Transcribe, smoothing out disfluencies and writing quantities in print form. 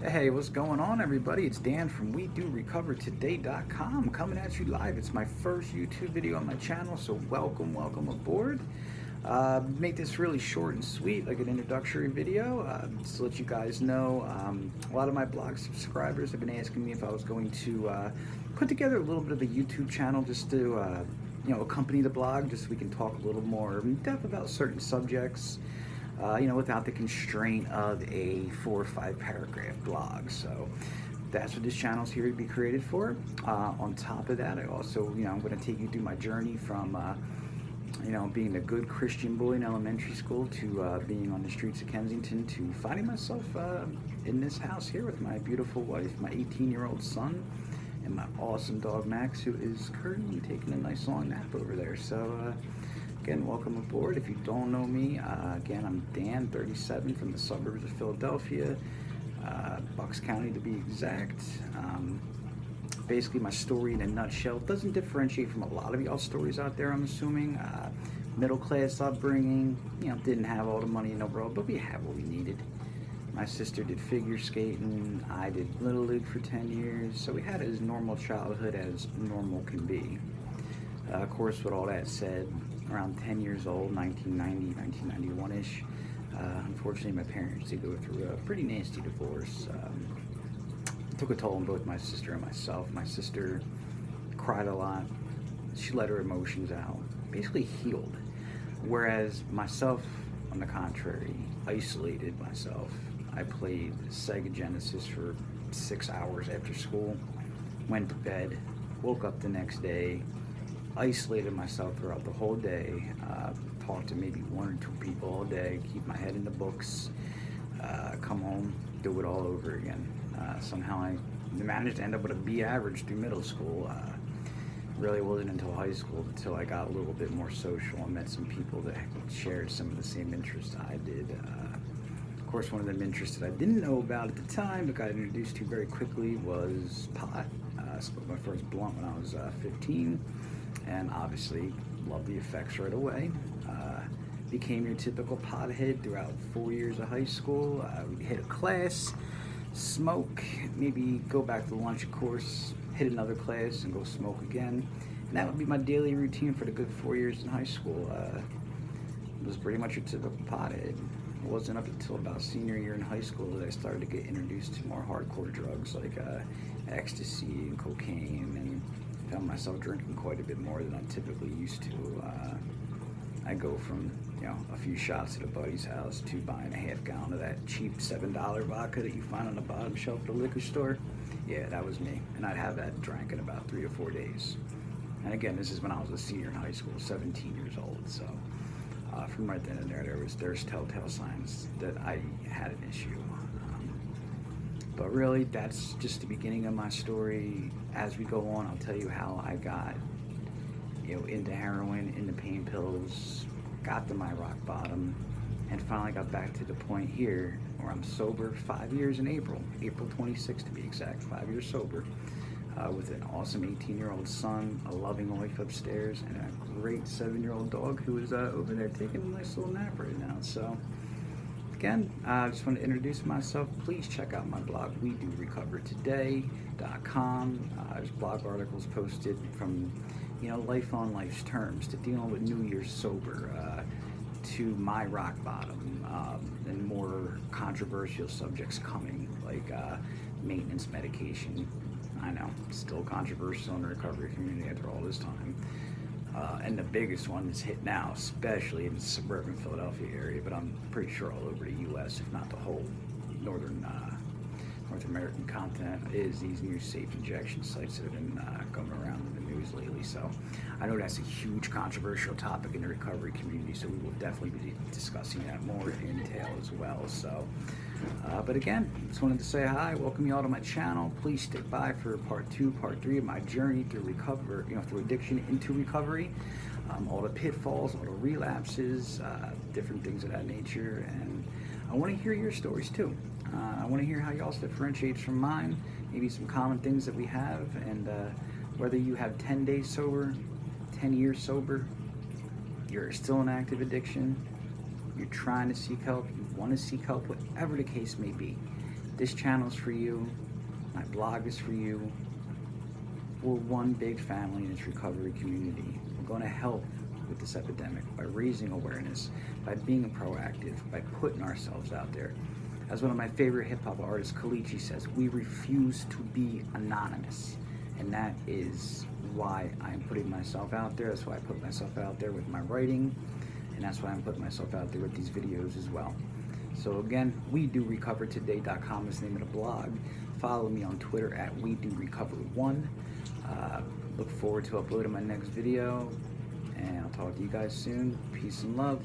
Hey, what's going on, everybody? It's Dan from WeDoRecoverToday.com coming at you live. It's my first YouTube video on my channel, so welcome aboard. Make this really short and sweet, like an introductory video, just to let you guys know. A lot of my blog subscribers have been asking me if I was going to put together a little bit of a YouTube channel just to, accompany the blog, just so we can talk a little more in depth about certain subjects. Without the constraint of a 4 or 5 paragraph blog. So that's what this channel is here to be created for. On top of that, I also, I'm going to take you through my journey from, being a good Christian boy in elementary school to being on the streets of Kensington to finding myself in this house here with my beautiful wife, my 18-year-old son, and my awesome dog Max, who is currently taking a nice long nap over there. So, again, welcome aboard. If you don't know me, again, I'm Dan, 37, from the suburbs of Philadelphia, Bucks County to be exact. Basically, my story in a nutshell doesn't differentiate from a lot of y'all's stories out there, I'm assuming. Middle-class upbringing, didn't have all the money in the world, but we had what we needed. My sister did figure skating, I did Little League for 10 years, so we had as normal childhood as normal can be. Of course, with all that said, around 10 years old, 1990, 1991-ish, unfortunately my parents did go through a pretty nasty divorce. It took a toll on both my sister and myself. My sister cried a lot. She let her emotions out, basically healed. Whereas myself, on the contrary, isolated myself. I played Sega Genesis for 6 hours after school, went to bed, woke up the next day, isolated myself throughout the whole day, talked to maybe 1 or 2 people all day, keep my head in the books, come home, do it all over again. Somehow I managed to end up with a B average through middle school. Really wasn't until high school until I got a little bit more social and met some people that shared some of the same interests I did. Of course, one of them interests that I didn't know about at the time but got introduced to very quickly was pot. I smoked my first blunt when I was 15. And obviously loved the effects right away. Became your typical pothead throughout 4 years of high school. We'd hit a class, smoke, maybe go back to the lunch course, hit another class and go smoke again. And that would be my daily routine for the good 4 years in high school. It was pretty much your typical pothead. It wasn't up until about senior year in high school that I started to get introduced to more hardcore drugs like ecstasy and cocaine, and found myself drinking quite a bit more than I'm typically used to. I go from, a few shots at a buddy's house to buying a half gallon of that cheap $7 vodka that you find on the bottom shelf at a liquor store. Yeah, that was me. And I'd have that drank in about 3 to 4 days. And again, this is when I was a senior in high school, 17 years old. So from right then and there, there's telltale signs that I had an issue. But really, that's just the beginning of my story. As we go on, I'll tell you how I got, into heroin, into pain pills, got to my rock bottom, and finally got back to the point here where I'm sober 5 years in April 26th to be exact, 5 years sober, with an awesome 18-year-old son, a loving wife upstairs, and a great 7-year-old dog who is over there taking a nice little nap right now. So, again, I just want to introduce myself. Please check out my blog, WeDoRecoverToday.com. There's blog articles posted from, life on life's terms to dealing with New Year's sober, to my rock bottom, and more controversial subjects coming, like maintenance medication. I know, still controversial in the recovery community after all this time. And the biggest one is hit now, especially in the suburban Philadelphia area, but I'm pretty sure all over the U.S., if not the whole North American continent, is these new safe injection sites that have been going around in the news lately. So I know that's a huge controversial topic in the recovery community, so we will definitely be discussing that more in detail as well. So, but again, just wanted to say hi, welcome you all to my channel. Please stick by for part 2, part 3 of my journey through recovery, through addiction into recovery, all the pitfalls, all the relapses, different things of that nature. And I want to hear your stories too. I want to hear how y'all's differentiates from mine, maybe some common things that we have, and whether you have 10 days sober, 10 years sober, you're still in active addiction, you're trying to seek help, you want to seek help, whatever the case may be. This channel's for you. My blog is for you. We're one big family in this recovery community. We're going to help with this epidemic by raising awareness, by being proactive, by putting ourselves out there. As one of my favorite hip-hop artists, Kalichi, says, we refuse to be anonymous. And that is why I'm putting myself out there. That's why I put myself out there with my writing. And that's why I'm putting myself out there with these videos as well. So again, WeDoRecoverToday.com is the name of the blog. Follow me on Twitter at WeDoRecover1. Look forward to uploading my next video. And I'll talk to you guys soon. Peace and love.